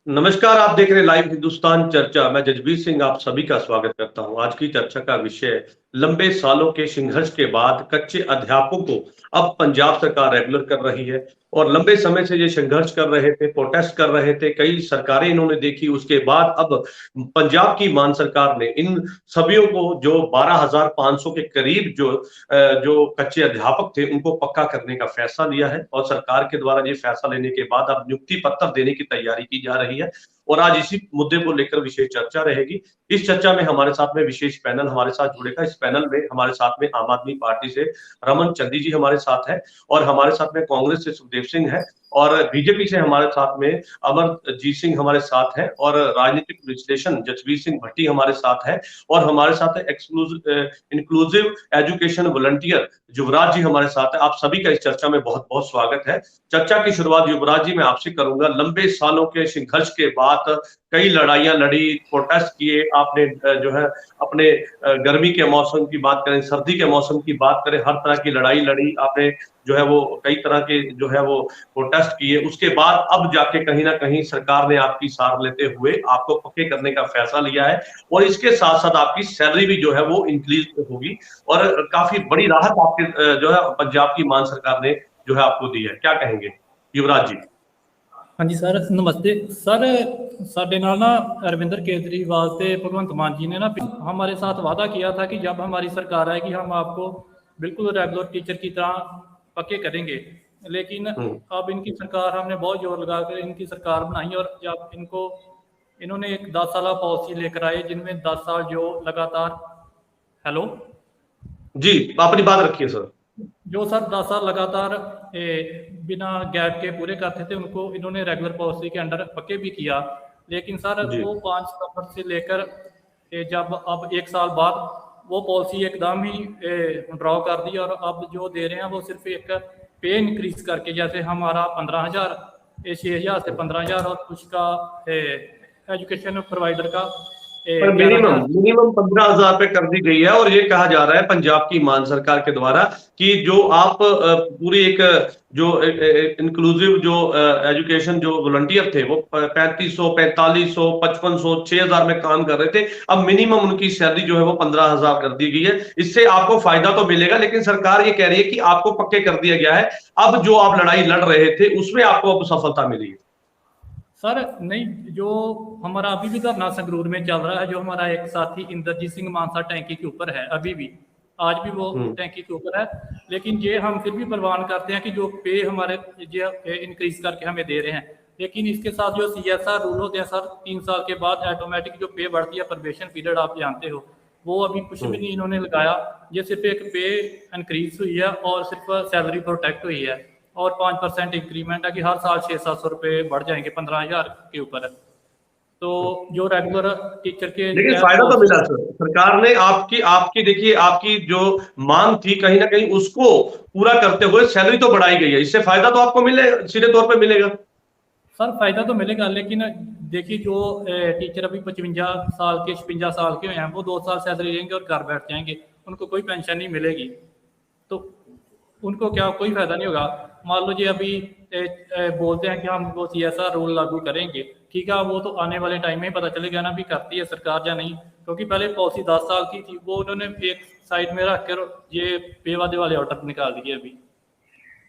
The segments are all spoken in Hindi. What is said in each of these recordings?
नमस्कार, आप देख रहे हैं लाइव हिंदुस्तान चर्चा। मैं जजबीर सिंह आप सभी का स्वागत करता हूं। आज की चर्चा का विषय लंबे सालों के संघर्ष के बाद कच्चे अध्यापकों को अब पंजाब सरकार रेगुलर कर रही है। और लंबे समय से ये संघर्ष कर रहे थे, प्रोटेस्ट कर रहे थे, कई सरकारें इन्होंने देखी। उसके बाद अब पंजाब की मान सरकार ने इन सभीयों को जो 12,500 के करीब जो कच्चे अध्यापक थे उनको पक्का करने का फैसला लिया है। और सरकार के द्वारा ये फैसला लेने के बाद अब नियुक्ति पत्र देने की तैयारी की जा रही है। और आज इसी मुद्दे को लेकर विशेष चर्चा रहेगी। इस चर्चा में हमारे साथ में विशेष पैनल हमारे साथ जुड़ेगा। इस पैनल में हमारे साथ में आम आदमी पार्टी से रमन चंदी जी हमारे साथ है, और हमारे साथ में कांग्रेस से सुखदेव सिंह है, और बीजेपी से हमारे साथ में अमरजीत सिंह हमारे साथ है, और राजनीतिक विश्लेषण जसवीर सिंह भट्टी हमारे साथ है, और हमारे साथ है इंक्लूसिव एजुकेशन वॉलंटियर युवराज जी हमारे साथ है। आप सभी का इस चर्चा में बहुत बहुत स्वागत है। चर्चा की शुरुआत युवराज जी मैं आपसे करूंगा। लंबे सालों के संघर्ष के बाद कई लड़ाइयां लड़ी, प्रोटेस्ट किए आपने, जो है अपने गर्मी के मौसम की बात करें, सर्दी के मौसम की बात करें, हर तरह की लड़ाई लड़ी आपने, जो है वो कई तरह के जो है वो प्रोटेस्ट किए। उसके बाद अब जाके कहीं ना कहीं सरकार ने आपकी सार लेते हुए आपको पक्के करने का फैसला लिया है, और इसके साथ साथ आपकी सैलरी भी जो है वो इंक्रीज होगी, और काफी बड़ी राहत आपके जो है पंजाब की मान सरकार ने जो है आपको दी है। क्या कहेंगे युवराज जी? हाँ जी सर, नमस्ते सर। साडे नाल ना अरविंदर केजरीवाल से भगवंत मान जी ने ना हमारे साथ वादा किया था कि जब हमारी सरकार आएगी हम आपको बिल्कुल रेगुलर टीचर की तरह पक्के करेंगे। लेकिन अब इनकी सरकार, हमने बहुत जोर लगा कर इनकी सरकार बनाई, और जब इन्होंने एक 10 साल पॉलिसी लेकर आए जिनमें 10 साल जो लगातार, हेलो जी अपनी बात रखिए सर। जो सर 10 साल लगातार बिना गैप के पूरे करते थे उनको इन्होंने रेगुलर पॉलिसी के अंडर पक्के भी किया। लेकिन सर वो 5 सितंबर से लेकर जब अब 1 साल बाद वो पॉलिसी एकदम ही ड्रॉ कर दी, और अब जो दे रहे हैं वो सिर्फ एक पे इंक्रीज करके, जैसे हमारा 15,000 6,000 से 15,000, और कुछ का एजुकेशन प्रोवाइडर का पर मिनिमम 15,000 पे कर दी गई है। और ये कहा जा रहा है पंजाब की मान सरकार के द्वारा कि जो आप पूरी एक जो इंक्लूसिव जो एजुकेशन जो वॉलंटियर थे वो 3,500, 4,500, 5,500, 6,000 में काम कर रहे थे, अब मिनिमम उनकी सैलरी जो है वो 15,000 कर दी गई है। इससे आपको फायदा तो मिलेगा, लेकिन सरकार ये कह रही है कि आपको पक्के कर दिया गया है। अब जो आप लड़ाई लड़ रहे थे उसमें आपको अब सफलता मिली है। सर नहीं, जो हमारा अभी भी धरना संगरूर में चल रहा है, जो हमारा एक साथी इंद्रजीत सिंह मानसा टैंकी के ऊपर है, अभी भी आज भी वो टैंकी के ऊपर है। लेकिन ये हम फिर भी प्रवान करते हैं कि जो पे हमारे इंक्रीज करके हमें दे रहे हैं, लेकिन इसके साथ जो CSR रूल होते हैं सर, 3 साल के बाद ऑटोमेटिक जो पे बढ़ती है, प्रोबेशन पीरियड आप जानते हो, वो अभी कुछ भी नहीं इन्होंने लगाया। ये सिर्फ एक पे इंक्रीज हुई है और सिर्फ सैलरी प्रोटेक्ट हुई है, और 5% इंक्रीमेंट है कि हर साल 600-700 रुपए बढ़ जाएंगे 15,000 के ऊपर। तो जो रेगुलर टीचर के, लेकिन फायदा तो मिला सर, सरकार ने आपकी आपकी देखिए आपकी जो मांग थी कहीं ना कहीं उसको पूरा करते हुए सैलरी तो बढ़ाई गई है। इससे फायदा तो आपको मिले सीधे तौर पे मिलेगा। सर फायदा तो मिलेगा, लेकिन देखिए जो टीचर अभी 55 साल के 56 साल के हैं, वो 2 साल सैलरी लेंगे और घर बैठ जाएंगे, उनको कोई पेंशन नहीं मिलेगी, तो उनको क्या कोई फायदा नहीं होगा। मान लो जी अभी बोलते हैं कि हम वो CSR रूल लागू करेंगे, ठीक है, वो तो आने वाले टाइम में पता चलेगा ना भी करती है सरकार या नहीं, क्योंकि पहले पॉलिसी 10 साल की थी, वो उन्होंने एक साइड में रख कर ये बेवादे वाले ऑर्डर निकाल दिए अभी।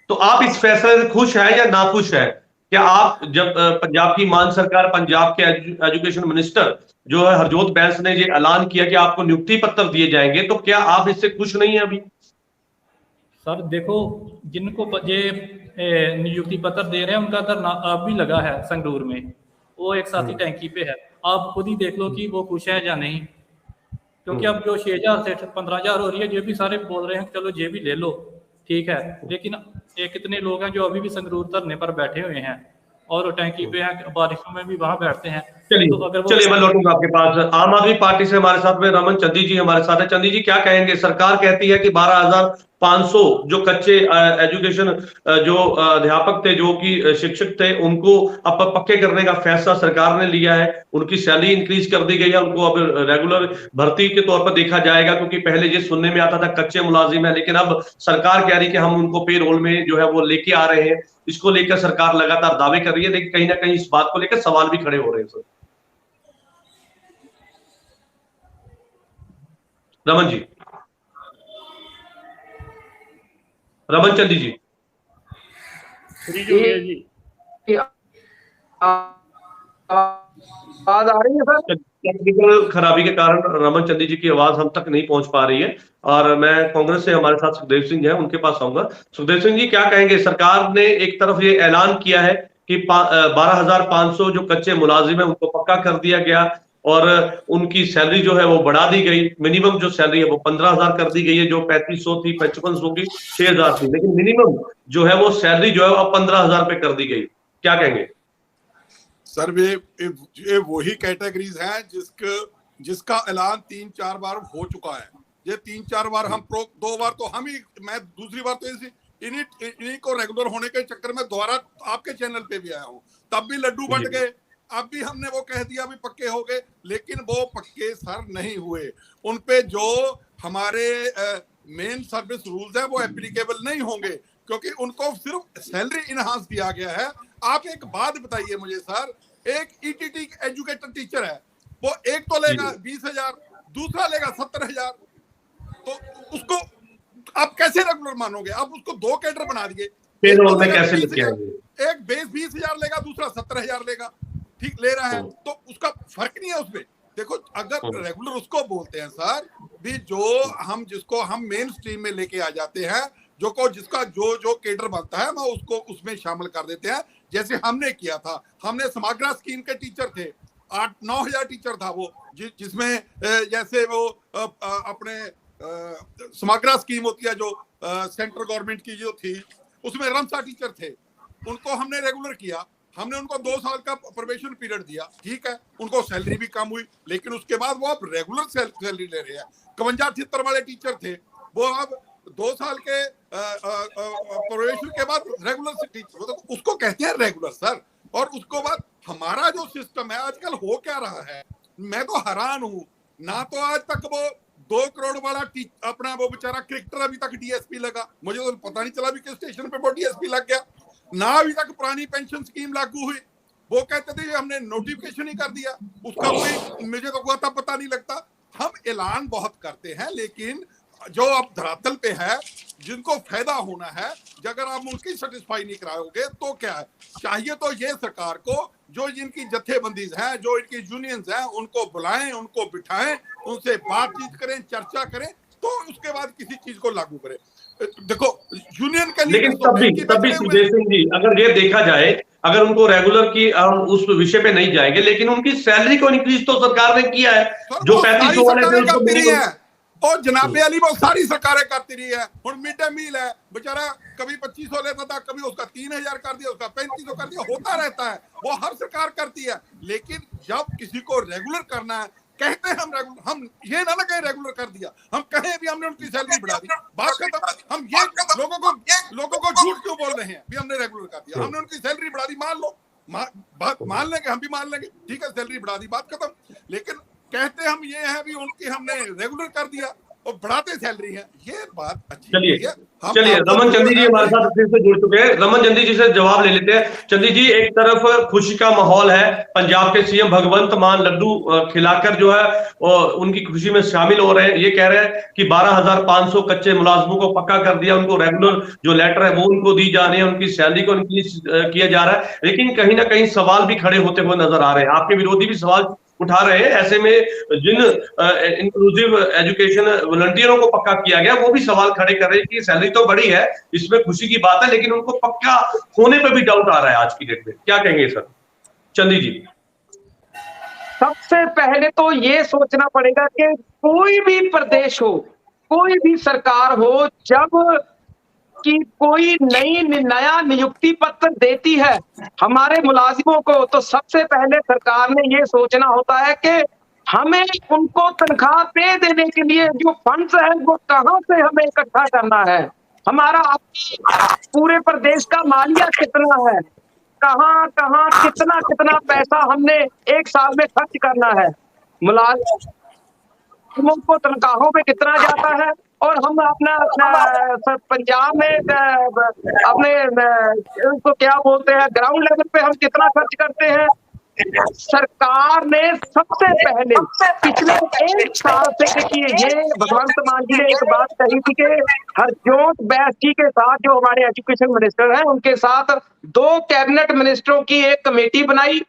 तो आप इस फैसले से खुश है या नाखुश है? क्या आप जब पंजाब की मान सरकार, पंजाब के एजुकेशन मिनिस्टर जो है हरजोत बैंस ने ये ऐलान किया कि आपको नियुक्ति पत्र दिए जाएंगे, तो क्या आप इससे खुश नहीं है अभी? सर देखो, जिनको ये नियुक्ति पत्र दे रहे हैं उनका धरना अब भी लगा है संगरूर में, वो एक साथी टैंकी पे है। आप खुद ही देख लो कि वो खुश है या नहीं, क्योंकि अब जो 6,000 से 15,000 हो रही है, ये भी सारे बोल रहे हैं चलो ये भी ले लो, ठीक है, लेकिन कितने लोग हैं जो अभी भी संगरूर धरने पर बैठे हुए हैं और टैंकी पे हैं, बारिशों में भी वहां बैठते हैं। चलिए तो अगर वो चलिए मैं लौटूंगा आपके पास। आम आदमी पार्टी से हमारे साथ में रमन चंदी जी हमारे साथ है। चंदी जी क्या कहेंगे? सरकार कहती है कि 12,500 जो कच्चे एजुकेशन जो अध्यापक थे, जो कि शिक्षक थे, उनको अब पक्के करने का फैसला सरकार ने लिया है। उनकी सैलरी इंक्रीज कर दी गई है, उनको अब रेगुलर भर्ती के तौर पर देखा जाएगा, क्योंकि पहले ये सुनने में आता था कच्चे मुलाजिम है, लेकिन अब सरकार कह रही है कि हम उनको पे रोल में जो है वो लेके आ रहे हैं। इसको लेकर सरकार लगातार दावे कर रही है, लेकिन कहीं ना कहीं इस बात को लेकर सवाल भी खड़े हो रहे हैं सर। रमन जी, रमन चंदी जी जी आवाज आ रही है सर? टेक्निकल खराबी के कारण रमन चंदी जी की आवाज हम तक नहीं पहुंच पा रही है। और मैं कांग्रेस से हमारे साथ सुखदेव सिंह है, उनके पास आऊंगा। सुखदेव सिंह जी क्या कहेंगे? सरकार ने एक तरफ ये ऐलान किया है कि 12,500 जो कच्चे मुलाजिम है उनको पक्का कर दिया गया, और उनकी सैलरी जो है वो बढ़ा दी गई। मिनिमम जो सैलरी है वो 15,000 कर दी गई है, जो 3500 थी, 5500 की, 6,000 थी, लेकिन मिनिमम जो है वो सैलरी जो है अब 15,000 पे कर दी गई। क्या कहेंगे सर? ये वही कैटेगरीज हैं जिसका ऐलान 3-4 बार हो चुका है। ये 3-4 बार हम 2 बार तो हम ही, मैं दूसरी बार तो इन्हीं को रेगुलर होने के चक्कर में दोबारा आपके चैनल पे भी आया हूँ। तब भी लड्डू बट गए, अब भी हमने वो कह दिया भी पक्के हो गए, लेकिन वो पक्के सर नहीं हुए। उनपे जो हमारे मेन सर्विस रूल्स है वो एप्लीकेबल नहीं होंगे, क्योंकि उनको सिर्फ सैलरी इनहांस दिया गया है। आप एक बात बताइए मुझे सर, एक ईटीटी एजुकेटेड टीचर है, वो एक तो लेगा 20,000, दूसरा लेगा 70,000, तो उसको आप कैसे रेगुलर मानोगे? आप उसको 2 कैडर बना दिए, एक तो कैसे एक बेस 20,000 लेगा, दूसरा 70,000 लेगा, ठीक ले रहा है, तो उसका फर्क नहीं है उसमें। देखो, अगर रेगुलर उसको बोलते हैं सर भी, जिसको हम मेन स्ट्रीम में लेके आ जाते हैं, जिसका जो केडर बनता है, मैं उसको उसमें शामिल कर देते हैं। जैसे हमने किया था, हमने समाग्रा स्कीम के टीचर थे, 8-9 हजार टीचर था वो, जिसमें जैसे वो अपने समाग्रा स्कीम होती है जो सेंट्रल गवर्नमेंट की जो थी, उसमें रमसा टीचर थे, उनको हमने रेगुलर किया। हमने उनको 2 साल का प्रोबेशन पीरियड दिया, ठीक है, उनको सैलरी भी कम हुई, लेकिन उसके बाद वो अब रेगुलर सैलरी ले रहे हैं। 52-73 वाले टीचर थे, वो अब 2 साल के प्रोबेशन के बाद रेगुलर टीचर, तो उसको कहते हैं रेगुलर सर। और उसको बाद हमारा जो सिस्टम है आजकल हो क्या रहा है, मैं तो हैरान हूं। ना तो आज तक वो 2 करोड़ वाला अपना वो बेचारा क्रिकेटर अभी तक डीएसपी लगा, मुझे तो पता नहीं चला भी किस स्टेशन पे वो डीएसपी लग गया। ना अभी तक पुरानी पेंशन स्कीम लागू हुई, वो कहते थे हमने नोटिफिकेशन ही कर दिया, उसका कोई मुझे तो पता नहीं लगता। हम ऐलान बहुत करते हैं, लेकिन जो अब धरातल पे है, जिनको फायदा होना है, अगर आप उनकी सेटिस्फाई नहीं कराओगे तो क्या है? चाहिए तो ये सरकार को, जो जिनकी जत्थेबंदी है, जो इनकी यूनियंस हैं, उनको बुलाएं, उनको बिठाएं, उनसे बातचीत करें, चर्चा करें, तो उसके बाद किसी चीज को लागू करें। देखो, यूनियन के, लेकिन तभी सुखदेव सिंह जी, अगर ये देखा जाए, अगर उनको रेगुलर की हम उस विषय पे नहीं जाएंगे, लेकिन उनकी सैलरी को इंक्रीज तो सरकार ने किया है, जो 3500 वाले थे उसको मिली है। और जनाबे अली, वो सारी सरकारें करती रही है। मिड डे मील है, बेचारा कभी 2500 लेता था, कभी उसका 3,000 कर दिया, उसका 3500 कर दिया, होता रहता है, वो हर सरकार करती है। लेकिन जब किसी को रेगुलर करना है, कहते हैं हम ये ना कहीं रेगुलर कर दिया, हम कहें भी हमने उनकी सैलरी बढ़ा दी, बात खत्म। हम ये लोगों को झूठ क्यों बोल रहे हैं भी हमने रेगुलर कर दिया, हमने उनकी सैलरी बढ़ा दी, मान लो, बात मान लेंगे, हम भी मान लेंगे, ठीक है, सैलरी बढ़ा दी, बात खत्म। लेकिन कहते हम ये है भी उनकी हमने रेगुलर कर दिया और बढ़ाते सैलरी है, ये बात अच्छी चलिए है। चलिए, रमन चंदी जी हमारे साथ फिर से जुड़ चुके हैं। रमन चंदी जी से जवाब ले लेते हैं। चंदी जी, एक तरफ खुशी का माहौल है, पंजाब के सीएम भगवंत मान लड्डू खिलाकर जो है उनकी खुशी में शामिल हो रहे हैं। ये कह रहे हैं कि 12,500 कच्चे मुलाजमों को पक्का कर दिया, उनको रेगुलर जो लेटर है वो उनको दी जा रही है, उनकी सैलरी को इंक्रीज किया जा रहा है। लेकिन कहीं ना कहीं सवाल भी खड़े होते हुए नजर आ रहे हैं, आपके विरोधी भी सवाल उठा रहे हैं। ऐसे में जिन इंक्लूसिव एजुकेशन वॉलंटियरों को पक्का किया गया, वो भी सवाल खड़े कर रहे हैं कि सैलरी तो बड़ी है, इसमें खुशी की बात है, लेकिन उनको पक्का होने पे भी डाउट आ रहा है आज की डेट में। क्या कहेंगे सर चंदी जी? सबसे पहले तो ये सोचना पड़ेगा कि कोई भी प्रदेश हो, कोई भी सरकार हो, जब कि कोई नया नियुक्ति पत्र देती है हमारे मुलाजिमों को, तो सबसे पहले सरकार ने ये सोचना होता है कि हमें उनको तनख्वाह पे देने के लिए जो फंड्स है वो कहां से हमें इकट्ठा करना है, हमारा पूरे प्रदेश का मालिया कितना है, कहां कहां कितना कितना पैसा हमने एक साल में खर्च करना है, मुलाजिमों को तनख्वाहों में कितना जाता है, और हम अपना पंजाब में अपने उसको क्या बोलते हैं ग्राउंड लेवल पे हम कितना खर्च करते हैं। सरकार ने सबसे पहले पिछले एक साल से, देखिए ये भगवंत मान जी ने एक बात कही थी कि हरजोत बैस जी के साथ जो हमारे एजुकेशन मिनिस्टर हैं उनके साथ 2 कैबिनेट मिनिस्टरों की एक कमेटी बनाई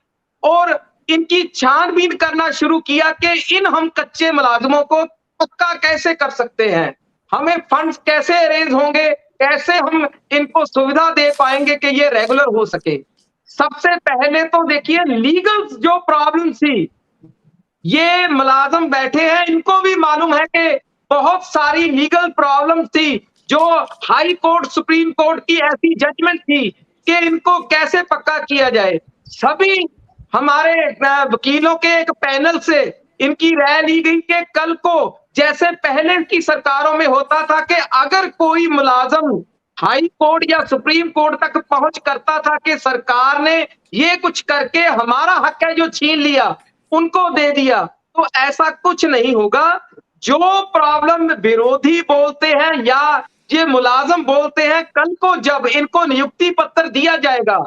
और इनकी छानबीन करना शुरू किया कि इन हम कच्चे मुलाजिमों को पक्का कैसे कर सकते हैं, हमें फंड्स कैसे अरेंज होंगे, कैसे हम इनको सुविधा दे पाएंगे कि ये रेगुलर हो सके। सबसे पहले तो देखिए लीगल जो प्रॉब्लम थी, ये मुलाजिम बैठे हैं इनको भी मालूम है कि बहुत सारी लीगल प्रॉब्लम थी, जो हाई कोर्ट सुप्रीम कोर्ट की ऐसी जजमेंट थी कि इनको कैसे पक्का किया जाए। सभी हमारे वकीलों के एक पैनल से इनकी राय ली गई कि कल को जैसे पहले की सरकारों में होता था कि अगर कोई मुलाजिम हाई कोर्ट या सुप्रीम कोर्ट तक पहुंच करता था कि सरकार ने ये कुछ करके हमारा हक है जो छीन लिया उनको दे दिया, तो ऐसा कुछ नहीं होगा। जो प्रॉब्लम विरोधी बोलते हैं या ये मुलाजिम बोलते हैं, कल को जब इनको नियुक्ति पत्र दिया जाएगा,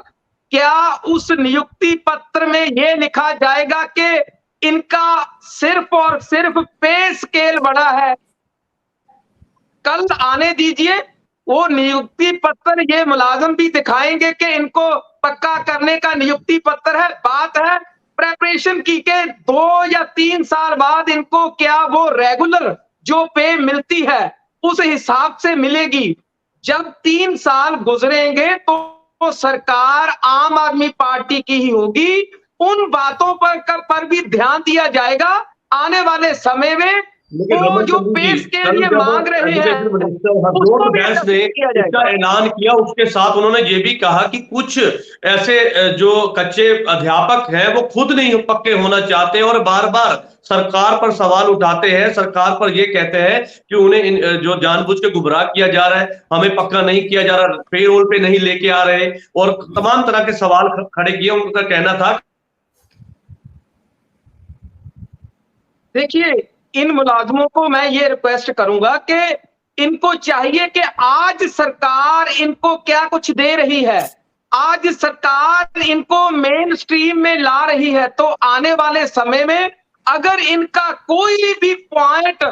क्या उस नियुक्ति पत्र में ये लिखा जाएगा कि इनका सिर्फ और सिर्फ पे स्केल बढ़ा है? कल आने दीजिए, वो नियुक्ति पत्र ये मुलाजिम भी दिखाएंगे कि इनको पक्का करने का नियुक्ति पत्र है। बात है प्रेपरेशन की के 2 या 3 साल बाद इनको क्या वो रेगुलर जो पे मिलती है उस हिसाब से मिलेगी। जब 3 साल गुजरेंगे तो सरकार आम आदमी पार्टी की ही होगी, उन बातों पर भी ध्यान दिया जाएगा। आने वाले समय में वो जो पेश के लिए मांग रहे हैं हरजोत बैस ने इसका ऐलान किया, उसके साथ उन्होंने ये भी कहा कि कुछ ऐसे जो कच्चे अध्यापक हैं वो खुद नहीं पक्के होना चाहते और बार बार सरकार पर सवाल उठाते हैं, सरकार पर ये कहते हैं कि उन्हें जो जानबूझ के गुमराह किया जा रहा है, हमें पक्का नहीं किया जा रहा, पेरोल पे नहीं लेके आ रहे और तमाम तरह के सवाल खड़े किए। उनका कहना था, देखिए इन मुलाजिमों को मैं ये रिक्वेस्ट करूंगा कि इनको चाहिए कि आज सरकार इनको क्या कुछ दे रही है, आज सरकार इनको मेन स्ट्रीम में ला रही है, तो आने वाले समय में अगर इनका कोई भी पॉइंट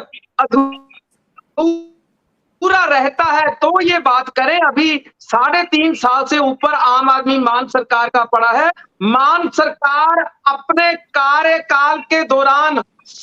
पूरा रहता है तो ये बात करें। अभी 3.5 साल से ऊपर आम आदमी मान सरकार का पड़ा है। मान सरकार अपने कार्यकाल के दौरान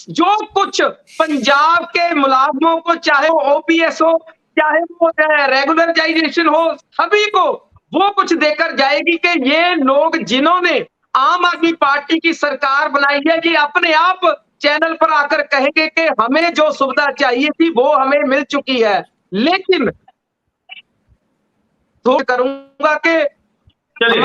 जो कुछ पंजाब के मुलाजिमों को, चाहे वो ओपीएस हो, चाहे वो रेगुलराइजेशन हो, सभी को वो कुछ देकर जाएगी कि ये लोग जिन्होंने आम आदमी पार्टी की सरकार बनाई है, ये अपने आप चैनल पर आकर कहेंगे कि हमें जो सुविधा चाहिए थी वो हमें मिल चुकी है। लेकिन तो करूंगा कि चलिए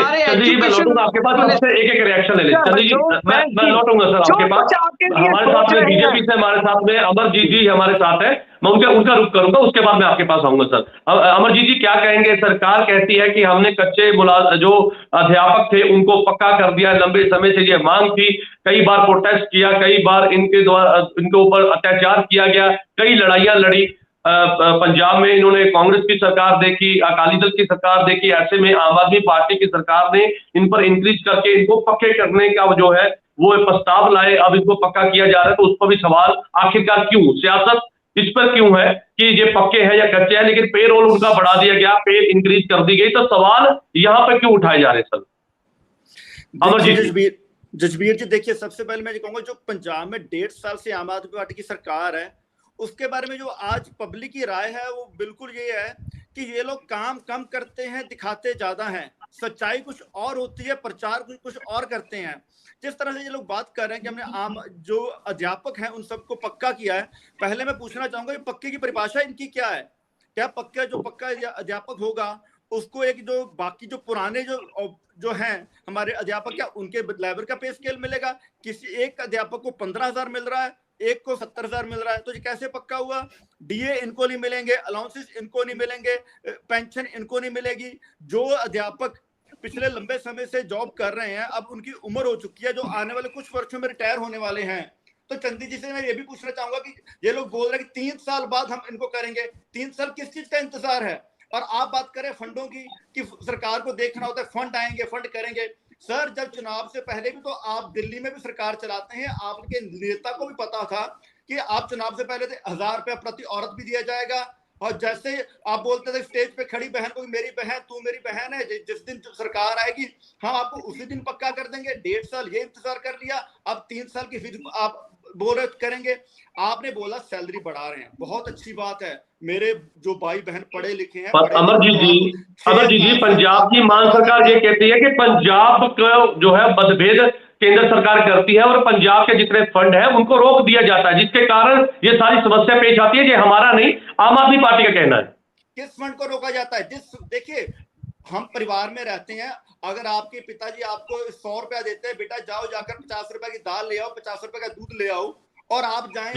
मैं लौटूंगा आपके पास, सबसे एक रिएक्शन ले लें। चलिए मैं लौटूंगा सर आपके पास। हमारे साथ में बीजेपी से हमारे साथ में अमरजीत जी हमारे साथ है, मैं उनका रुख करूंगा, उसके बाद मैं आपके पास आऊंगा सर। अमरजीत जी क्या कहेंगे? सरकार कहती है कि हमने कच्चे जो अध्यापक थे उनको पक्का कर दिया, लंबे समय से ये मांग थी, कई बार प्रोटेस्ट किया, कई बार इनके द्वारा इनके ऊपर अत्याचार किया गया, कई लड़ाइयां लड़ी, पंजाब में इन्होंने कांग्रेस की सरकार देखी, अकाली दल की सरकार देखी, ऐसे में आम आदमी पार्टी की सरकार ने इन पर इंक्रीज करके इनको पक्के करने का जो है वो प्रस्ताव लाए। अब इनको पक्का किया जा रहा है, तो उस पर भी सवाल आखिरकार क्यों सियासत इस पर क्यों है कि ये पक्के हैं या कच्चे हैं, लेकिन पे रोल उनका बढ़ा दिया गया, पे इंक्रीज कर दी गई, तो सवाल यहाँ पर क्यों उठाए जा रहे सर? अमरजीत जसबीर जी, देखिए सबसे पहले मैं कहूंगा जो पंजाब में 1.5 साल से आम आदमी पार्टी की सरकार है उसके बारे में जो आज पब्लिक की राय है वो बिल्कुल ये है कि ये लोग काम कम करते हैं, दिखाते ज्यादा हैं, सच्चाई कुछ और होती है, प्रचार कुछ और करते हैं। जिस तरह से ये लोग बात कर रहे हैं कि हमने आम जो अध्यापक हैं उन सबको पक्का किया है, पहले मैं पूछना चाहूंगा ये पक्के की परिभाषा इनकी क्या है? क्या पक्का जो पक्का अध्यापक होगा उसको एक जो बाकी जो पुराने जो हैं हमारे अध्यापक, क्या उनके लेबर का पे स्केल मिलेगा? किसी एक अध्यापक को 15,000 मिल रहा है, एक को 70,000 मिल रहा है, तो ये कैसे पक्का हुआ? डीए इनको नहीं मिलेंगे, अलाउंसेस इनको नहीं मिलेंगे, पेंशन इनको नहीं मिलेगी। जो अध्यापक पिछले लंबे समय से जॉब कर रहे हैं, अब उनकी उम्र हो चुकी है, जो आने वाले कुछ वर्षों में रिटायर होने वाले हैं। तो चंदी जी से मैं ये भी पूछना चाहूंगा कि ये लोग बोल रहे हैं कि 3 साल बाद हम इनको करेंगे। 3 साल किस चीज का इंतजार है? और आप बात करें फंडों की कि सरकार को देखना होता है, फंड आएंगे, फंड करेंगे। सर, जब चुनाव से पहले भी तो आप दिल्ली में भी सरकार चलाते हैं, आपके नेता को भी पता था कि आप चुनाव से पहले 1,000 रुपया प्रति औरत भी दिया जाएगा। और जैसे आप बोलते थे स्टेज पे खड़ी बहन को, मेरी बहन, तू मेरी बहन है, जिस दिन सरकार आएगी हम आपको उसी दिन पक्का कर देंगे। 1.5 साल ये इंतजार कर लिया, अब 3 साल की फिर आप बोल रहे करेंगे। आपने बोला सैलरी बढ़ा रहे हैं, बहुत अच्छी बात है। मेरे जो भाई बहन पढ़े लिखे हैं, अमरजीत जी, पंजाब की मान सरकार ये कहती है कि पंजाब को जो है मतभेद केंद्र सरकार करती है और पंजाब के जितने फंड है उनको रोक दिया जाता है, जिसके कारण ये सारी समस्या पेश आती है। ये हमारा नहीं, आम आदमी पार्टी का कहना है। किस फंड को रोका जाता है? देखिए, हम परिवार में रहते हैं, अगर आपके पिताजी आपको 100 रुपया देते हैं, बेटा जाओ जाकर 50 रुपए की दाल ले आओ, 50 रुपए का दूध ले आओ, और आप जाएं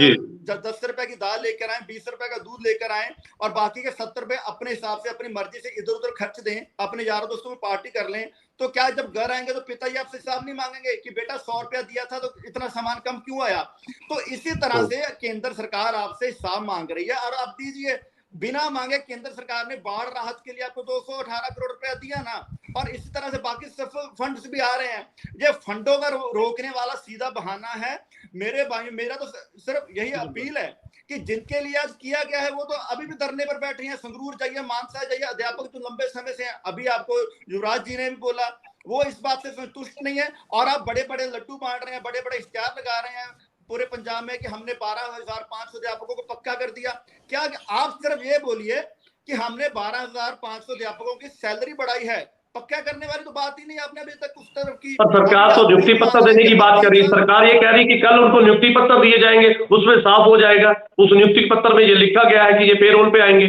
10 रुपए की दाल लेकर आए, 20 रुपए का दूध लेकर आए, और बाकी के 70 रुपए अपने हिसाब से अपनी मर्जी से इधर उधर खर्च दें, अपने यारों दोस्तों में पार्टी कर लें, तो क्या जब घर आएंगे तो पिताजी आपसे हिसाब नहीं मांगेंगे कि बेटा 100 रुपया दिया था तो इतना सामान कम क्यों आया? तो इसी तरह से केंद्र सरकार आपसे हिसाब मांग रही है, और आप दीजिए। बिना मांगे केंद्र सरकार ने बाढ़ राहत के लिए आपको 218 करोड़ रुपया दिया ना, और इसी तरह से बाकी फंड्स भी आ रहे हैं। ये फंडों का रोकने वाला सीधा बहाना है। मेरे भाई, मेरा तो सिर्फ यही अपील है कि जिनके लिए आज किया गया है वो तो अभी भी धरने पर बैठे हैं। संगरूर जाइए, मानसा जाइए, अध्यापक तो लंबे समय से हैं। अभी आपको युवराज जी ने भी बोला, वो इस बात से संतुष्ट नहीं है, और आप बड़े बड़े लड्डू बांट रहे हैं, बड़े बड़े इश्तिहार लगा रहे हैं पूरे पंजाब में कि हमने 12,500 अध्यापकों को पक्का कर दिया। क्या आप सिर्फ ये बोलिए कि हमने 12,500 अध्यापकों की सैलरी बढ़ाई है, पक्का करने वाली तो बात ही नहीं आपने अभी तक उस तरफ की। सरकार तो नियुक्ति पत्र देने की बात कर रही है। सरकार ये कह रही है कि कल उनको नियुक्ति पत्र दिए जाएंगे, उसमें साफ हो जाएगा, उस नियुक्ति पत्र में ये लिखा गया है कि ये पेरोल पे आएंगे।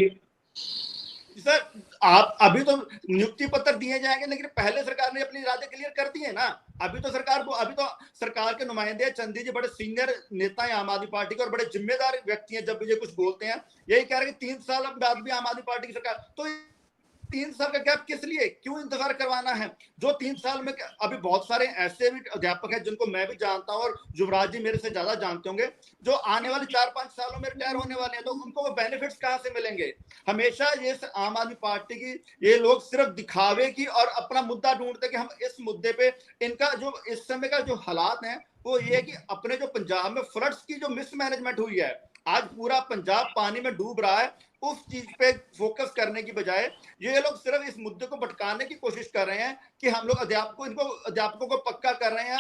सर, आप अभी तो नियुक्ति पत्र दिए जाएंगे, लेकिन पहले सरकार ने अपनी इरादे क्लियर कर दिए ना। अभी तो सरकार के नुमाइंदे चंदी जी बड़े सीनियर नेता हैं आम आदमी पार्टी के, और बड़े जिम्मेदार व्यक्ति हैं। जब भी ये कुछ बोलते हैं यही कह रहे हैं कि 3 साल बाद भी आम आदमी पार्टी की सरकार, तो 3 साल का गैप किस लिए, क्यों इंतजार करवाना है? जो 3 साल में अभी बहुत सारे ऐसे भी अध्यापक हैं जिनको मैं भी जानता हूं, और युवराज जी मेरे से ज्यादा जानते होंगे, जो आने वाले 4-5 सालों में रिटायर होने वाले हैं, तो उनको वो बेनिफिट्स कहां से मिलेंगे? हमेशा ये आम आदमी पार्टी की ये लोग सिर्फ दिखावे की और अपना मुद्दा ढूंढते कि हम इस मुद्दे पे, इनका जो इस समय का जो हालात है वो ये है कि अपने जो पंजाब में फ्लड्स की जो मिसमैनेजमेंट हुई है, आज पूरा पंजाब पानी में डूब रहा है, उस चीज पे फोकस करने की बजाय ये लोग सिर्फ इस मुद्दे को भटकाने की कोशिश कर रहे हैं कि हम लोग अध्यापकों को पक्का कर रहे हैं।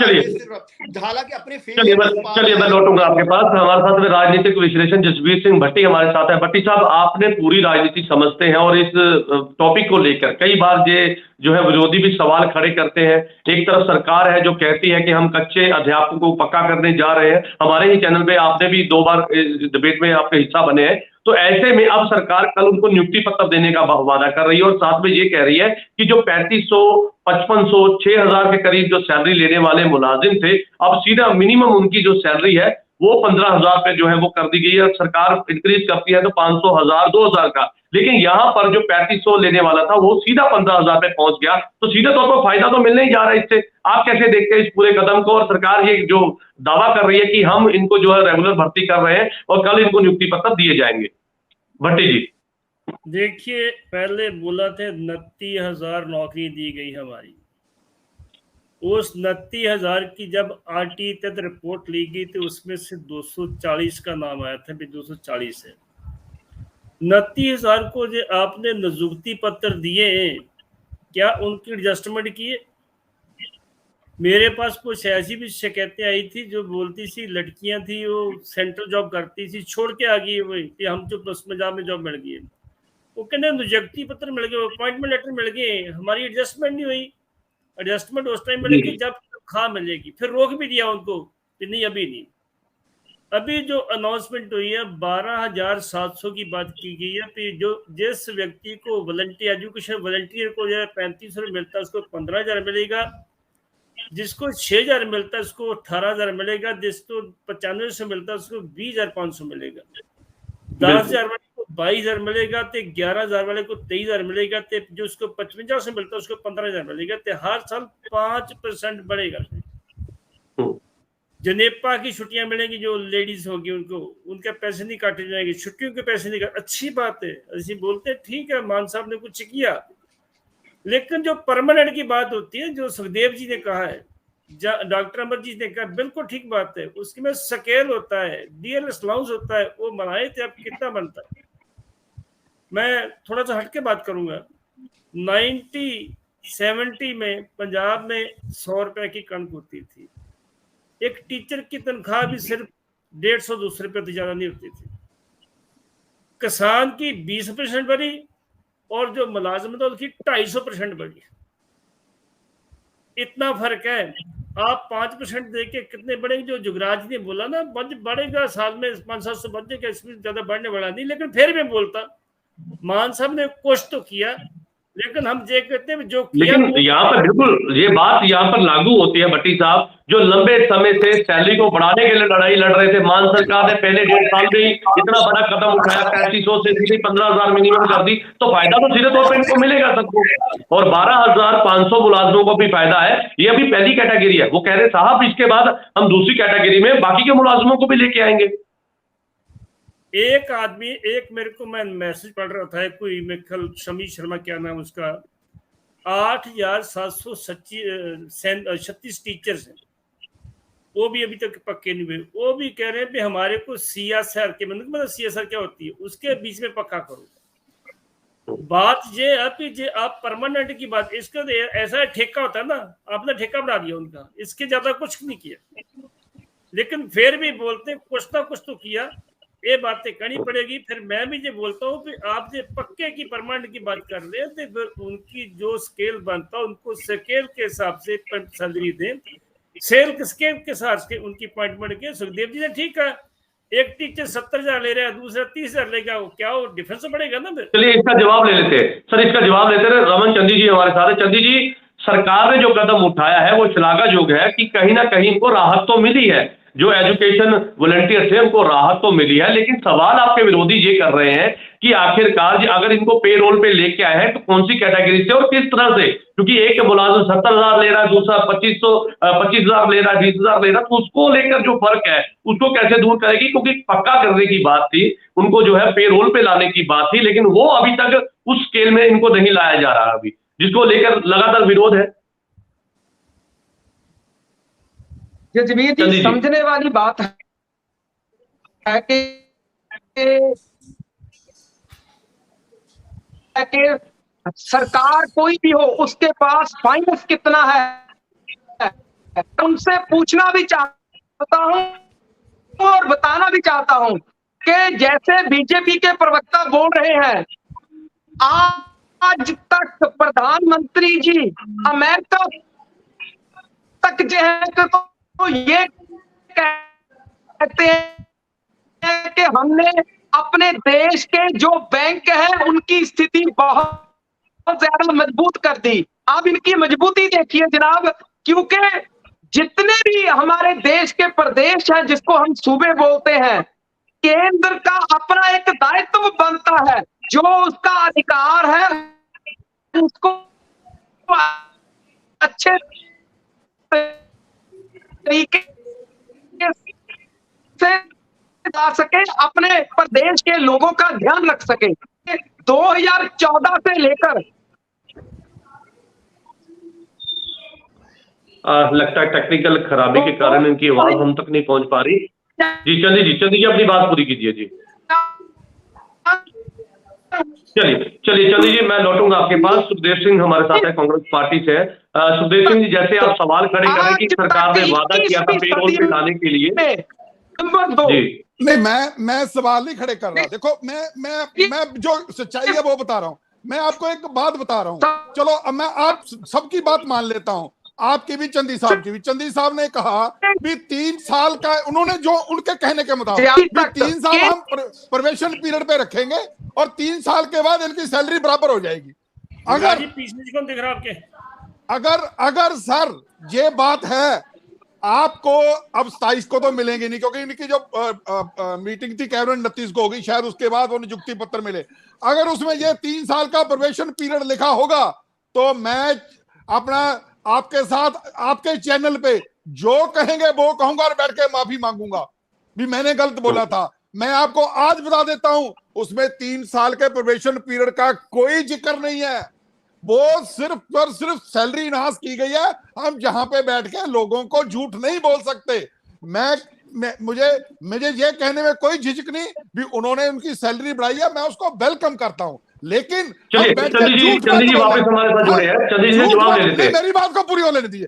हालांकि अपनी चलिए मैं लौटूंगा आपके पास। हमारे साथ में राजनीतिक विश्लेषण जसबीर सिंह भट्टी हमारे साथ है। भट्टी साहब, आपने पूरी राजनीति समझते हैं और इस टॉपिक को लेकर कई बार ये जो है विरोधी भी सवाल खड़े करते हैं। एक तरफ सरकार है जो कहती है कि हम कच्चे अध्यापकों को पक्का करने जा रहे हैं। हमारे ही चैनल पे आपने भी 2 बार डिबेट में आपके हिस्सा बने हैं। तो ऐसे में अब सरकार कल उनको नियुक्ति पत्र देने का वादा कर रही है, और साथ में ये कह रही है कि जो 3,500, 5,500, 6,000 के करीब जो सैलरी लेने वाले मुलाजिम थे, अब सीधा मिनिमम उनकी जो सैलरी है वो 15,000 पे जो है वो कर दी गई है। सरकार इंक्रीज करती है तो 500, 1,000, 2,000 का, लेकिन यहाँ पर जो 3,500 लेने वाला था वो सीधा 15,000 पे पहुंच गया। तो सीधे तौर पर फायदा तो मिलने ही जा रहा है इससे। आप कैसे देखते हैं इस पूरे कदम को? और सरकार ये जो दावा कर रही है कि हम इनको जो है रेगुलर भर्ती कर रहे हैं और कल इनको नियुक्ति पत्र दिए जाएंगे। भट्टी जी, देखिए, पहले बोला थे 29,000 नौकरी दी गई हमारी। उस 29,000 की जब आरटी तक रिपोर्ट ली गई तो उसमें से 240 का नाम आया था, भी 240 है। 29,000 को जो आपने नियुक्ति पत्र दिए, क्या उनकी एडजस्टमेंट किए? मेरे पास कुछ ऐसी भी शिकायतें आई थी जो बोलती थी, लड़कियां थी वो सेंट्रल जॉब करती थी, छोड़ के आ गई वही कि हम जो पंजाब में जॉब मिल गई। वो कहने नियुक्ति पत्र मिल गए, अपॉइंटमेंट लेटर मिल गए, हमारी एडजस्टमेंट नहीं हुई। एडजस्टमेंट उस टाइम मिलेगी जब तनख्वाह मिलेगी। फिर रोक भी दिया उनको कि नहीं, अभी नहीं। अभी जो अनाउंसमेंट हुई है 12,700 की बात की गई है। तो जो जिस व्यक्ति को वॉलंटियर एजुकेशन वॉलंटियर को जो है 3500 मिलता है उसको 15,000 मिलेगा, जिसको 6,000 मिलता है उसको 18,000 मिलेगा, जिसको 95 से मिलता है उसको 20,500 मिलेगा, 10,000 वाले को 22,000 मिलेगा, तो 11,000 वाले को 23,000 मिलेगा, तो जो उसको 55 से मिलता है उसको 15,000 मिलेगा। तो हर साल 5% बढ़ेगा। जनेपा की छुट्टियां मिलेंगी, जो लेडीज होगी उनको उनके पैसे नहीं काटे जाएंगे, छुट्टियों के पैसे नहीं काटे। अच्छी बात है, ऐसी बोलते हैं ठीक है, मान साहब ने कुछ किया, लेकिन जो परमानेंट की बात होती है, जो सुखदेव जी ने कहा है, डॉक्टर अमरजीत ने कहा, बिल्कुल ठीक बात है। उसके में स्केल होता है, डीएलएस अलाउंस होता है, वो बनाए थे, अब कितना बनता है। मैं थोड़ा सा हटके बात करूंगा। 1970 में पंजाब में 100 रुपए की कणक होती थी। एक टीचर की तनख्वाह भी सिर्फ 150-200 रुपए से ज्यादा नहीं होती थी। किसान की 20% बढ़ी और जो मुलाजमत है उसकी 250% बढ़ी। इतना फर्क है। आप 5% देके कितने बढ़ेंगे? जो जुगराज ने बोला ना, बढ़ेगा साल में 500-700 बढ़ेगा, इसमें ज्यादा बढ़ने वाला नहीं। लेकिन फिर भी बोलता, मान साहब ने कुछ तो किया, लेकिन हम ये कहते हैं जो किया। लेकिन यहाँ पर बिल्कुल ये बात यहाँ पर लागू होती है भट्टी साहब, जो लंबे समय से सैलरी को बढ़ाने के लिए लड़ाई लड़ रहे थे। मान सरकार ने पहले 1.5 साल में ही इतना बड़ा कदम उठाया, 3500 से सीधे 15,000 मिनिमम कर दी, तो फायदा तो सीधे तौर पर इनको मिलेगा सबको। और 12,500 मुलाजमों को भी फायदा है। ये अभी पहली कैटेगरी है। वो कह रहे साहब इसके बाद हम दूसरी कैटेगरी में बाकी के मुलाजमों को भी लेके आएंगे। एक आदमी, एक मेरे को मैं मैसेज पढ़ रहा था, कोई मैं कल शमी शर्मा क्या नाम उसका, 8,736 टीचर्स हैं, वो भी अभी तक पक्के नहीं हुए। वो भी कह रहे हैं कि हमारे को सीएसआर के मतलब सीएसआर क्या होती है उसके बीच में पक्का करो। बात ये है जे आप परमानेंट की बात, इसका ऐसा ठेका होता है ना, आपने ठेका बना दिया उनका, इसके ज्यादा कुछ नहीं किया, लेकिन फिर भी बोलते कुछ ना कुछ तो किया। ये बातें करनी पड़ेगी। फिर मैं भी ये बोलता हूँ कि आप जो पक्के की परमानेंट की बात कर रहे हैं, तो फिर उनकी जो स्केल बनता है उनको स्केल के हिसाब से सैलरी दें, स्केल के हिसाब से उनकी अपॉइंटमेंट के। सुखदेव जी ने ठीक है, एक टीचर 70,000 ले रहा है, दूसरा 30,000 लेगा, वो क्या वो डिफरेंस बढ़ेगा ना। फिर चलिए इसका जवाब ले लेते हैं सर, इसका जवाब लेते हैं। रमन चंदी जी हमारे साथ है। चंदी जी, सरकार ने जो कदम उठाया है वो श्लाघायोग है कि कहीं ना कहीं इनको राहत तो मिली है, जो एजुकेशन वॉलंटियर थे उनको राहत तो मिली है। लेकिन सवाल आपके विरोधी ये कर रहे हैं कि आखिरकार अगर इनको पे रोल पे लेके आए हैं तो कौन सी कैटेगरी से और किस तरह से, क्योंकि एक मुलाजिम 70,000 ले रहा है, दूसरा 25,000 ले रहा है, 20,000 ले रहा है, तो उसको लेकर जो फर्क है उसको कैसे दूर करेगी? क्योंकि पक्का करने की बात थी, उनको जो है पे रोल पे लाने की बात थी, लेकिन वो अभी तक उस स्केल में इनको नहीं लाया जा रहा अभी, जिसको लेकर लगातार विरोध है। जजवीर जी, समझने वाली बात है कि सरकार कोई भी हो उसके पास फाइनेंस कितना है, उनसे पूछना भी चाहता हूं और बताना भी चाहता हूं कि जैसे बीजेपी के प्रवक्ता बोल रहे हैं, आज तक प्रधानमंत्री जी अमेरिका तक जो है तो ये कहते हैं कि हमने अपने देश के जो बैंक है उनकी स्थिति बहुत ज्यादा मजबूत कर दी। आप इनकी मजबूती देखिए जनाब, क्योंकि जितने भी हमारे देश के प्रदेश हैं जिसको हम सूबे बोलते हैं, केंद्र का अपना एक दायित्व बनता है, जो उसका अधिकार है उसको अच्छे तरीके से जा सके, अपने प्रदेश के लोगों का ध्यान रख सके। 2014 से लेकर लगता है टेक्निकल खराबी के कारण इनकी आवाज हम तक नहीं पहुंच पा रही। जी चंदी जी अपनी बात पूरी कीजिए जी। चलिए चंदी जी, मैं लौटूंगा आपके पास। सुखदेव सिंह हमारे साथ है, कांग्रेस पार्टी से। सुखदेव सिंह जी, जैसे आप सवाल खड़े कर रहे हैं कि सरकार ने वादा किया था पे रोल पे लाने के लिए, जी नहीं, मैं सवाल नहीं खड़े कर रहा। देखो मैं जो सच्चाई है वो बता रहा हूँ। मैं आपको एक बात बता रहा हूँ, चलो अब मैं आप सबकी बात मान लेता हूँ। आपकी भी, चंदी साहब की भी। चंदी साहब ने कहा भी 3 साल का, उन्होंने जो उनके कहने के मुताबिक 3 साल हम प्रोबेशन पीरियड पे रखेंगे और 3 साल के बाद इनकी सैलरी बराबर हो जाएगी। अगर पीछे कौन दिख रहा आपके, अगर सर ये बात है, आपको अब 27 को तो मिलेंगे नहीं, क्योंकि इनकी जो मीटिंग थी कैबिनेट 29 को होगी शायद, उसके बाद वो नियुक्ति पत्र मिले। अगर उसमें ये 3 साल का प्रोबेशन पीरियड लिखा होगा तो मैं अपना आपके साथ आपके चैनल पे जो कहेंगे वो कहूंगा और बैठ के माफी मांगूंगा भी मैंने गलत बोला था। मैं आपको आज बता देता हूं, उसमें 3 साल के प्रोबेशन पीरियड का कोई जिक्र नहीं है। वो सिर्फ और सिर्फ सैलरी इनहांस की गई है। हम जहां पे बैठ के लोगों को झूठ नहीं बोल सकते। मुझे ये कहने में कोई झिझक नहीं भी उन्होंने उनकी सैलरी बढ़ाई है, मैं उसको वेलकम करता हूं, लेकिन चंदी जी वापस हमारे साथ जुड़े हैं। चंदी जी जवाब ले लेते हैं, मेरी बात को पूरी होने दीजिए।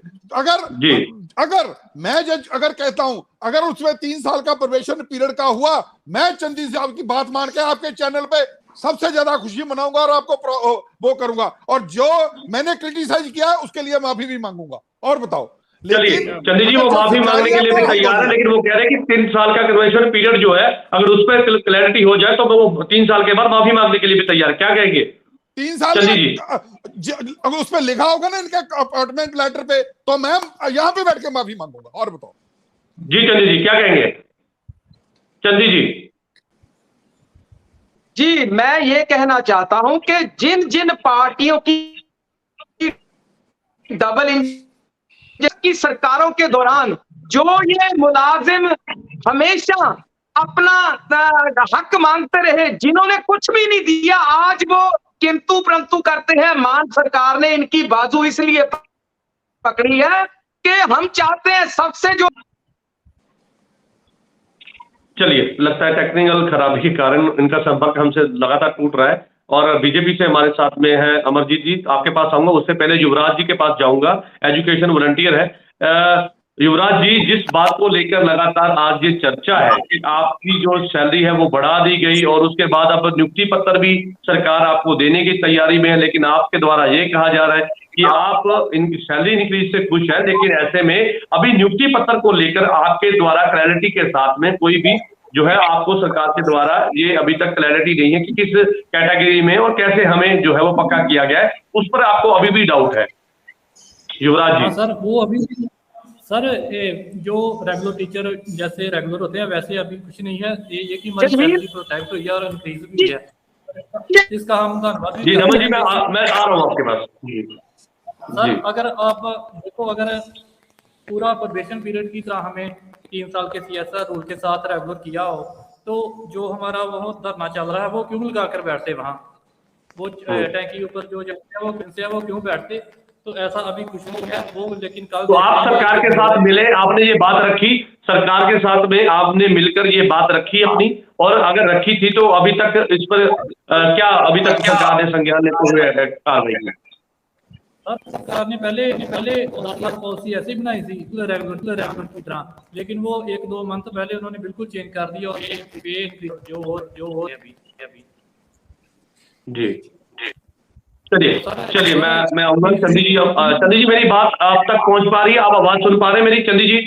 अगर कहता हूं, अगर उसमें 3 साल का प्रोबेशन पीरियड का हुआ, मैं चंदी साहब की बात मान के आपके चैनल पे सबसे ज्यादा खुशी मनाऊंगा और आपको वो करूंगा, और जो मैंने क्रिटिसाइज किया है उसके लिए माफी भी मांगूंगा। और बताओ, चलिए चंदी जी वो माफी मांगने के लिए भी तैयार है, लेकिन वो कह रहे हैं कि 3 साल का प्रोबेशन पीरियड जो है अगर उस पर क्लैरिटी हो जाए तो वो 3 साल के बाद माफी मांगने के लिए भी तैयार। क्या कहेंगे? 3 साल अगर उस पर लिखा होगा ना इनके अपॉइंटमेंट लेटर पे, तो मैं यहाँ पे बैठ के माफी मांगूंगा। और बताओ जी चंदी जी क्या कहेंगे? चंदी जी, मैं ये कहना चाहता हूं कि जिन जिन पार्टियों की डबल इंजन की सरकारों के दौरान जो ये मुलाजिम हमेशा अपना हक मांगते रहे, जिन्होंने कुछ भी नहीं दिया, आज वो किंतु परंतु करते हैं। मान सरकार ने इनकी बाजू इसलिए पकड़ी है कि हम चाहते हैं सबसे जो। चलिए, लगता है टेक्निकल खराबी के कारण इनका संपर्क हमसे लगातार टूट रहा है। और बीजेपी से हमारे साथ में है अमरजीत जी, आपके पास आऊंगा, उससे पहले युवराज जी के पास जाऊंगा, एजुकेशन वॉलंटियर है। युवराज जी, जिस बात को लेकर लगातार आज ये चर्चा है कि आपकी जो सैलरी है वो बढ़ा दी गई और उसके बाद अब नियुक्ति पत्र भी सरकार आपको देने की तैयारी में है, लेकिन आपके द्वारा ये कहा जा रहा है कि आप इनकी सैलरी इंक्रीज से खुश है, लेकिन ऐसे में अभी नियुक्ति पत्र को लेकर आपके द्वारा क्लैरिटी के साथ में कोई भी जो है आपको सरकार के द्वारा ये अभी तक क्लैरिटी नहीं है कि किस कैटेगरी में और कैसे हमें जो है वो पक्का किया गया है, उस पर आपको अभी भी डाउट है युवराज जी? सर वो अभी सर जो रेगुलर टीचर जैसे रेगुलर होते हैं वैसे अभी कुछ नहीं है। ये कि हमारी सैलरी प्रोटेक्ट हुई है और इंक्रीज भी है, इसका हम धन्यवाद। जी रमन जी, मैं आ रहा हूँ आपके पास। सर अगर आप देखो, अगर पूरा प्रोबेशन पीरियड की तरह हमें 3 साल के CSR रूल के साथ रेगुलर किया हो, तो जो हमारा वो धरना चल रहा है वो क्यों लगा कर बैठते वहाँ, वो टैंकी ऊपर जो है वो क्यों बैठते? तो ऐसा अभी कुछ नहीं है वो, लेकिन कल तो आप सरकार के साथ मिले, आपने ये बात रखी, सरकार के साथ में आपने मिलकर ये बात रखी अपनी, और अगर रखी थी तो अभी तक इस पर क्या अभी तक सरकार ने संज्ञान लेते हुए कार्रवाई की? सरकार ने पहले पॉलिसी ऐसी बनाई थी रेगुलर की तरह, लेकिन वो 1-2 मंथ पहले उन्होंने बिल्कुल चेंज कर दिया और ये जो हो अभी। जी चलिए मैं आऊंगा। चंदी जी मेरी बात आप तक पहुंच पा रही है? आप आवाज सुन पा रहे हैं मेरी? चंदी जी,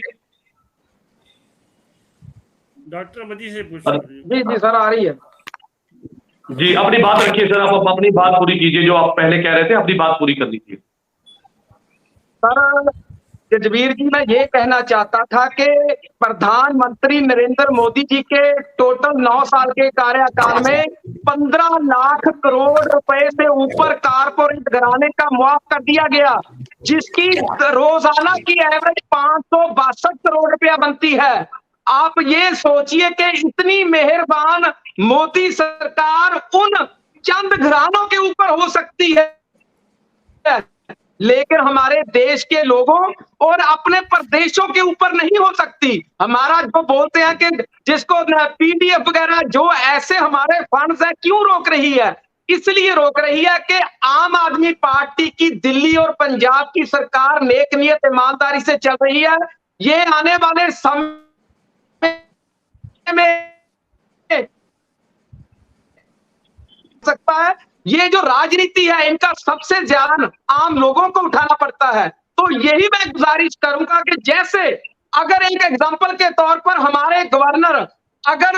डॉक्टर मदी से पूछ जी सर आ रही है जी। अपनी बात रखिए सर, आप अपनी बात पूरी कीजिए, जो आप पहले कह रहे थे अपनी बात पूरी कर लीजिए। सर जजबीर जी, मैं ये कहना चाहता था कि प्रधानमंत्री नरेंद्र मोदी जी के टोटल 9 साल के कार्यकाल में 15 लाख करोड़ रुपए से ऊपर कारपोरेट घराने का मुआफ कर दिया गया, जिसकी रोजाना की एवरेज 562 करोड़ रुपया बनती है। आप ये सोचिए कि इतनी मेहरबान मोदी सरकार उन चंद घरानों के ऊपर हो सकती है, लेकिन हमारे देश के लोगों और अपने प्रदेशों के ऊपर नहीं हो सकती। हमारा जो बोलते हैं कि जिसको PDF वगैरह जो ऐसे हमारे फंड्स है, क्यों रोक रही है? इसलिए रोक रही है कि आम आदमी पार्टी की दिल्ली और पंजाब की सरकार नेक नियत ईमानदारी से चल रही है। ये आने वाले समय में सकता है, ये जो राजनीति है इनका सबसे ज्यादा आम लोगों को उठाना पड़ता है। तो यही मैं गुजारिश करूंगा कि जैसे अगर एक एग्जांपल के तौर पर हमारे गवर्नर अगर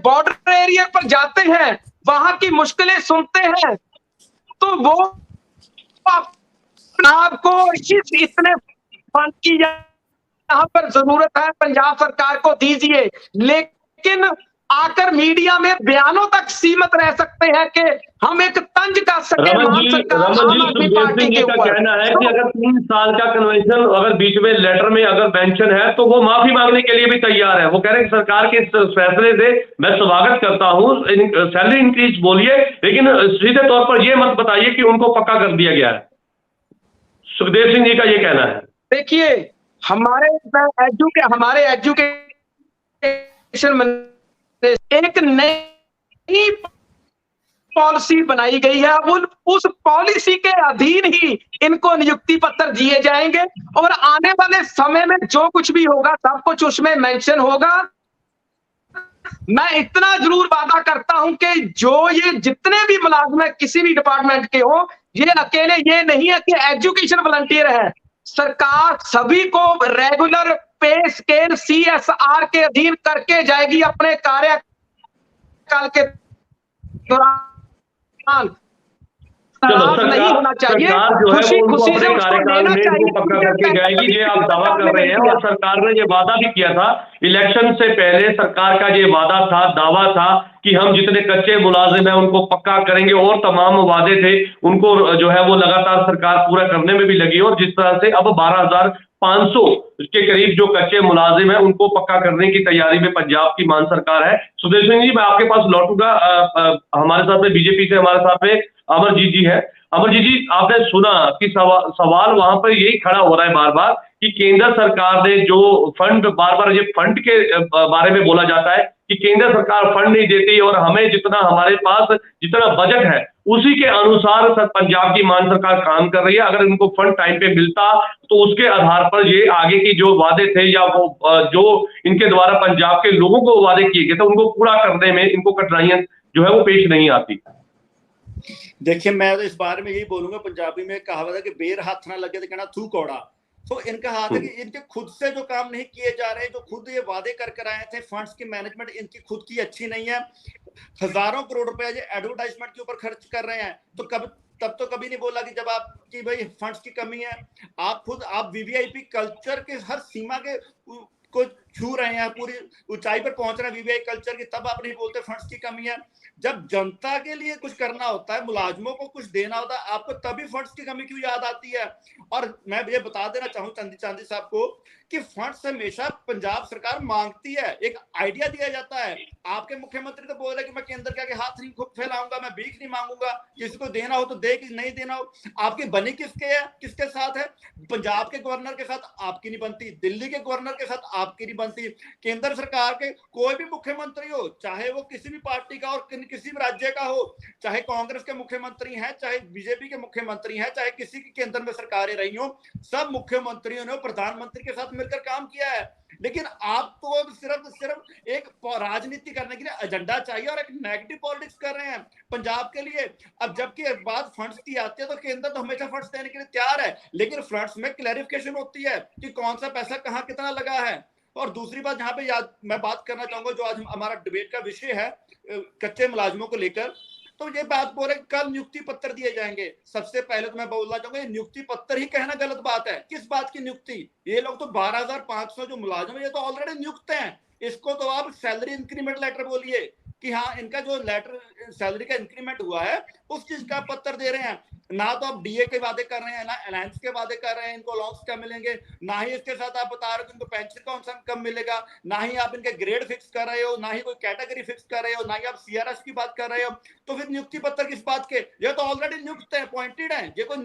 बॉर्डर एरिया पर जाते हैं, वहां की मुश्किलें सुनते हैं, तो वो आपको इतने फंड की यहाँ पर जरूरत है पंजाब सरकार को दीजिए, लेकिन आकर मीडिया में बयानों तक सीमित रह सकते हैं कि हम एक तंज कर सके रमन जी, सुखदेव सिंह जी का कहना है कि अगर 3 साल का कन्वेंशन अगर बीच में लेटर में अगर मेंशन है तो वो माफी मांगने के लिए भी तैयार है। वो कह रहे हैं कि सरकार के इस फैसले से मैं स्वागत करता हूँ, सैलरी इंक्रीज बोलिए, लेकिन सीधे तौर पर ये मत बताइए कि उनको पक्का कर दिया गया है। सुखदेव सिंह जी का ये कहना है। देखिए, हमारे एजुकेशन एक नई पॉलिसी बनाई गई है, उस पॉलिसी के अधीन ही इनको नियुक्ति पत्र दिए जाएंगे और आने वाले समय में जो कुछ भी होगा सब कुछ उसमें मेंशन होगा। मैं इतना जरूर वादा करता हूं कि जो ये जितने भी मुलाजिम है किसी भी डिपार्टमेंट के हो, ये अकेले ये नहीं है कि एजुकेशन वॉलंटियर है, सरकार सभी को रेगुलर पे स्केल CSR के अधीन करके जाएगी अपने कार्यकाल के दौरान। नहीं होना चाहिए, खुशी खुशी से उसको लेना चाहिए, पक्का करके जाएगी, ये आप दावा कर रहे हैं। और सरकार ने ये वादा भी किया था इलेक्शन से पहले, सरकार का ये वादा था, दावा था कि हम जितने कच्चे मुलाजिम हैं उनको पक्का करेंगे, और तमाम वादे थे उनको जो है वो लगातार सरकार पूरा करने में भी लगी। और जिस तरह से अब 12,500 के करीब जो कच्चे मुलाजिम हैं उनको पक्का करने की तैयारी में पंजाब की मान सरकार है। सुखदेव सिंह जी, मैं आपके पास लौटूंगा। हमारे साथ में बीजेपी से हमारे साथ में अमरजीत जी है। अमरजीत जी, आपने सुना कि सवाल वहां पर यही खड़ा हो रहा है बार बार कि केंद्र सरकार ने जो फंड, बार बार ये फंड के बारे में बोला जाता है कि केंद्र सरकार फंड नहीं देती और हमें जितना हमारे पास जितना बजट है उसी के अनुसार पंजाब की मान सरकार काम कर रही है। अगर इनको फंड टाइम पे मिलता तो उसके आधार पर ये आगे की जो वादे थे या वो जो इनके द्वारा पंजाब के लोगों को वादे किए गए थे उनको पूरा करने में इनको कठिनाइयां जो है वो पेश नहीं आती। देखिए, मैं तो इस बारे में यही बोलूंगा, पंजाबी में कहावत है कि बेर हाथ ना लगे तो कहना थू कौड़ा। तो इनका हाथ है कि इनके खुद से जो काम नहीं किए जा रहे, जो खुद ये वादे कर आए थे, फंड्स की मैनेजमेंट इनकी खुद की अच्छी नहीं है। हजारों करोड़ रुपए ये एडवर्टाइजमेंट के ऊपर खर्च कर रहे हैं, तो तब तो कभी नहीं बोला कि जब आपकी भाई फंड्स की कमी है, आप वीवीआईपी कल्चर के हर सीमा के को छू रहे हैं, पूरी ऊंचाई पर पहुंच रहे हैं वीवीआई कल्चर की, तब आप नहीं बोलते फंड्स की कमी है। जब जनता के लिए कुछ करना होता है, मुलाजमों को कुछ देना होता है, आपको तभी फंड्स की कमी क्यों याद आती है। और मैं ये बता देना चाहूँ चांदी साहब को कि फंड्स हमेशा पंजाब सरकार मांगती है, एक आइडिया दिया जाता है। आपके मुख्यमंत्री तो बोल रहे कि मैं केंद्र के आगे हाथ नहीं फैलाऊंगा, मैं भीख नहीं मांगूंगा, किसी को देना हो तो दे, कि नहीं देना हो। आपकी बनी किसके साथ है? पंजाब के गवर्नर के साथ आपकी नहीं बनती, दिल्ली के गवर्नर के साथ आपकी नहीं बनती, केंद्र सरकार के कोई भी मुख्यमंत्री हो, चाहे वो किसी भी पार्टी का और किसी भी राज्य का हो, चाहे कांग्रेस के मुख्यमंत्री हैं, चाहे बीजेपी के मुख्यमंत्री हैं, चाहे किसी की केंद्र में सरकारें रही हो, सब मुख्यमंत्रियों ने प्रधानमंत्री के साथ मिलकर काम किया है। लेकिन आपको सिर्फ एक राजनीति करने के लिए एजेंडा चाहिए और एक नेगेटिव पॉलिटिक्स कर रहे हैं पंजाब के लिए। अब जबकि बात फंड्स की आती है तो केंद्र तो हमेशा फंड्स देने के लिए तैयार है, लेकिन फंड्स में क्लैरिफिकेशन होती है कि कौन सा पैसा कहाँ कितना लगा है। और दूसरी बात यहाँ पे मैं बात करना चाहूंगा, जो आज हमारा डिबेट का विषय है कच्चे मुलाजिमों को लेकर, तो ये बात बोल रहे कल नियुक्ति पत्र दिए जाएंगे। सबसे पहले तो मैं बोलना चाहूंगा, ये नियुक्ति पत्र ही कहना गलत बात है। किस बात की नियुक्ति? ये लोग तो 12,500 जो मुलाजिम है ये तो ऑलरेडी नियुक्त हैं। इसको तो आप सैलरी इंक्रीमेंट लेटर बोलिए कि हाँ, इनका जो लेटर सैलरी का इंक्रीमेंट हुआ है उस चीज का पत्र दे रहे हैं। ना तो आप डीए के वादे कर रहे हैं, ना अलायंस के वादे कर रहे हैं, इनको अलाउंस क्या मिलेंगे, ना ही इसके साथ आप बता रहे हो कि इनको पेंशन कौन सा कम मिलेगा, ना ही आप इनके ग्रेड फिक्स कर रहे हो, ना ही कोई कैटेगरी फिक्स कर रहे हो, ना ही आप सीआरएस की बात कर रहे हो। तो फिर नियुक्ति पत्र किस बात के? ये तो ऑलरेडी नियुक्त है, अपॉइंटेड है। ये कोई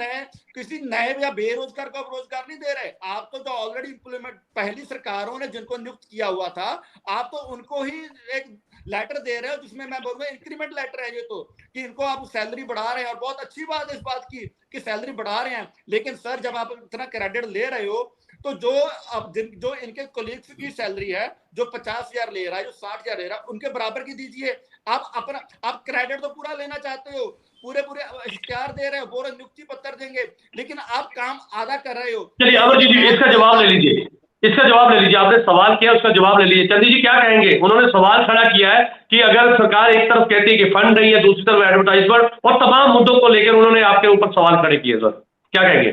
किसी नए या बेरोजगार को रोजगार नहीं दे रहे। आप तो जो ऑलरेडी इम्प्लीमेंट पहली सरकारों ने जिनको नियुक्त किया हुआ था, आप तो उनको ही एक लेटर दे रहे हो जिसमें मैं बोलूंगा इंक्रीमेंट लेटर है ये तो, कि इनको आप सैलरी बढ़ा रहे हैं। और बहुत अच्छी बात है इस बात की कि सैलरी बढ़ा रहे हैं, लेकिन सर जब आप इतना क्रेडिट ले रहे हो तो जो इनके कोलीग्स की सैलरी है, जो 50,000 ले रहा है, जो 60,000 ले रहा है, उनके बराबर की दीजिए। आप क्रेडिट तो पूरा लेना चाहते हो, पूरे इख्तियार दे रहे हो, बोल रहे नियुक्ति पत्र देंगे, लेकिन आप काम आधा कर रहे हो। चलिए अमर जी इसका जवाब ले लीजिए, इसका जवाब ले लीजिए। आपने सवाल किया, उसका जवाब ले लीजिए। चंदी जी क्या कहेंगे? उन्होंने सवाल खड़ा किया है कि अगर सरकार एक तरफ कहती है कि फंड नहीं है, दूसरी तरफ एडवर्टाइजमेंट और तमाम मुद्दों को लेकर उन्होंने आपके ऊपर सवाल खड़े किए। सर क्या कहेंगे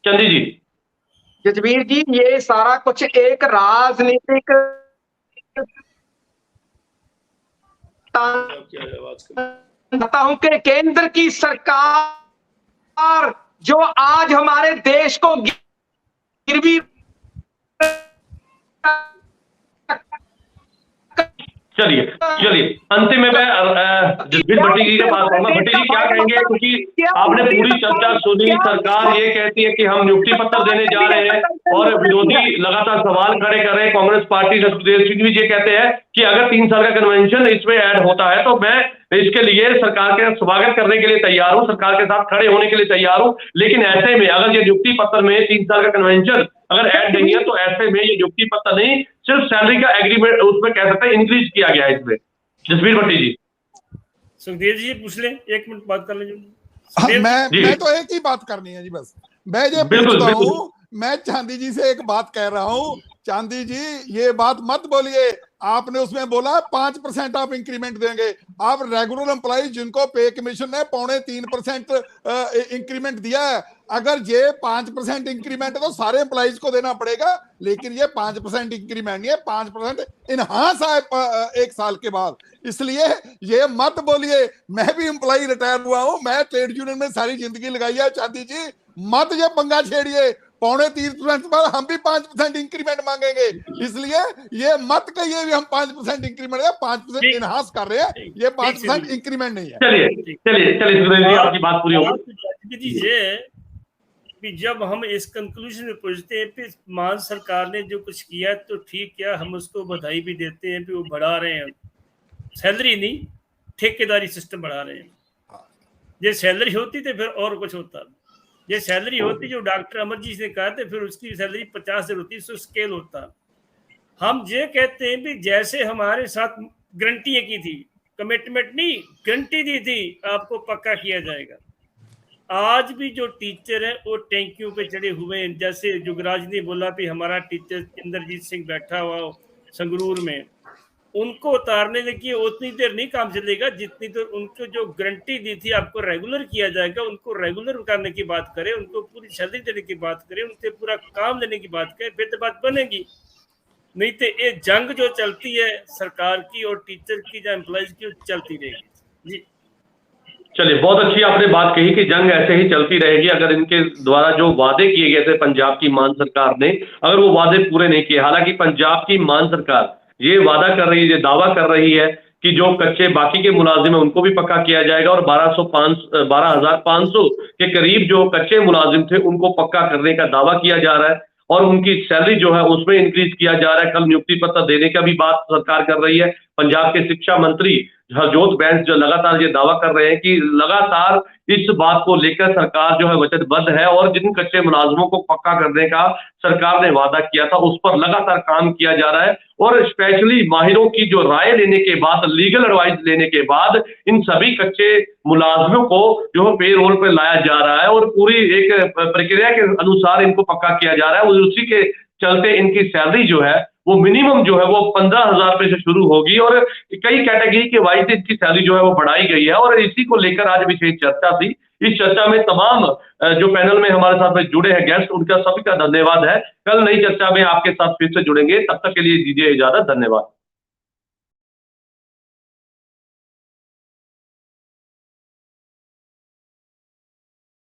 चंदी जी? जजवीर जी, ये सारा कुछ एक राजनीतिक बताता हूं कि केंद्र की सरकार जो आज हमारे देश को गिरवी चलिए अंतिम में मैं जसबीर भट्टी जी के पास आऊंगा। भट्टी जी क्या कहेंगे, क्योंकि आपने पूरी चर्चा सुनी। सरकार ये कहती है कि हम नियुक्ति पत्र देने जा रहे हैं और विरोधी लगातार सवाल खड़े कर रहे हैं। कांग्रेस पार्टी सुखदेव सिंह भी ये कहते हैं कि अगर 3 साल का कन्वेंशन इसमें ऐड होता है तो मैं इसके लिए सरकार के स्वागत करने के लिए तैयार हूं, सरकार के साथ खड़े होने के लिए तैयार हूं। लेकिन ऐसे में अगर ये नियुक्ति पत्र में 3 साल का कन्वेंशन अगर ऐड नहीं है तो ऐसे में ये नियुक्ति पत्र नहीं, सिर्फ सैलरी का एग्रीमेंट उसमें कह सकते हैं इंक्रीज किया गया है इसमें। जसबीर भट्टी जी, सुखदेव जी पूछ ले, 1 मिनट बात कर लीजिए। मैं तो एक ही बात करनी है जी, बस मैं ये पूछता हूँ, मैं चांदी जी से एक बात कह रहा हूँ। चांदी जी ये बात मत बोलिए, आपने उसमें बोला 5% आप इंक्रीमेंट देंगे। आप रेगुलर एम्प्लॉय जिनको पे कमीशन ने 2.5% इंक्रीमेंट दिया है, अगर ये 5% इंक्रीमेंट है तो सारे एम्प्लॉइज को देना पड़ेगा। लेकिन ये 5% इंक्रीमेंट नहीं है, 5% इनहांस है 1 साल के बाद। इसलिए ये मत बोलिए, मैं भी एम्प्लॉय रिटायर हुआ हूं, मैं ट्रेड यूनियन में सारी जिंदगी लगाई है। चांदी जी मत ये पंगा छेड़िए, 3.25% पर हम भी 5% इंक्रीमेंट मांगेंगे। इसलिए ये मत कहिए भी हम 5% इंक्रीमेंट है, 5% इनहांस कर रहे हैं, ये 5% इंक्रीमेंट नहीं है। चलिए आपकी बात पूरी हो गई। जब हम इस कंक्लूजन में पहुंचते हैं कि मान सरकार ने जो कुछ किया तो ठीक किया, हम उसको बधाई भी देते हैं कि वो बढ़ा रहे हैं, सैलरी नहीं ठेकेदारी सिस्टम बढ़ा रहे हैं। ये सैलरी होती तो फिर और कुछ होता, ये सैलरी होती जो डॉक्टर अमर जी ने कहा था, फिर उसकी सैलरी 50 से होती, तो स्केल होता। हम ये कहते हैं भी जैसे हमारे साथ गारंटी की थी, कमिटमेंट नहीं गारंटी दी थी आपको पक्का किया जाएगा। आज भी जो टीचर है वो टैंकियों पे चढ़े हुए हैं। जैसे जुगराज ने बोला भी हमारा टीचर इंद्रजीत सिंह बैठा हुआ संगरूर में, उनको उतारने देखिए उतनी देर नहीं काम चलेगा जितनी देर उनको जो गारंटी दी थी आपको रेगुलर किया जाएगा, उनको रेगुलर करने की बात करें, उनको पूरी सैलरी देने की बात करें, उनसे पूरा काम देने की बात करें, फिर तो बात बनेगी। नहीं तो ये जंग जो चलती है सरकार की और टीचर की या एम्प्लॉइज की, चलती रहेगी जी। चलिए बहुत अच्छी आपने बात कही कि जंग ऐसे ही चलती रहेगी अगर इनके द्वारा जो वादे किए गए थे पंजाब की मान सरकार ने, अगर वो वादे पूरे नहीं किए। हालांकि पंजाब की मान सरकार ये वादा कर रही है, ये दावा कर रही है कि जो कच्चे बाकी के मुलाजिम है उनको भी पक्का किया जाएगा और 12,500 के करीब जो कच्चे मुलाजिम थे उनको पक्का करने का दावा किया जा रहा है और उनकी सैलरी जो है उसमें इंक्रीज किया जा रहा है। कल नियुक्ति पत्र देने का भी बात सरकार कर रही है। पंजाब के शिक्षा मंत्री हरजोत बैंस जो लगातार ये दावा कर रहे हैं कि लगातार इस बात को लेकर सरकार जो है वचनबद्ध है और जिन कच्चे मुलाजमों को पक्का करने का सरकार ने वादा किया था उस पर लगातार काम किया जा रहा है। और स्पेशली माहिरों की जो राय लेने के बाद, लीगल एडवाइस लेने के बाद इन सभी कच्चे मुलाजमों को जो है पे रोल पर लाया जा रहा है और पूरी एक प्रक्रिया के अनुसार इनको पक्का किया जा रहा है। उसी के चलते इनकी सैलरी जो है वो मिनिमम जो है वो 15,000 रुपए से शुरू होगी और कई कैटेगरी के वाइज इनकी सैलरी जो है वो बढ़ाई गई है और इसी को लेकर आज विशेष चर्चा थी। इस चर्चा में तमाम जो पैनल में हमारे साथ में जुड़े हैं गेस्ट, उनका सभी का धन्यवाद है। कल नई चर्चा में आपके साथ फिर से जुड़ेंगे, तब तक के लिए दीजिए इजाजत, धन्यवाद।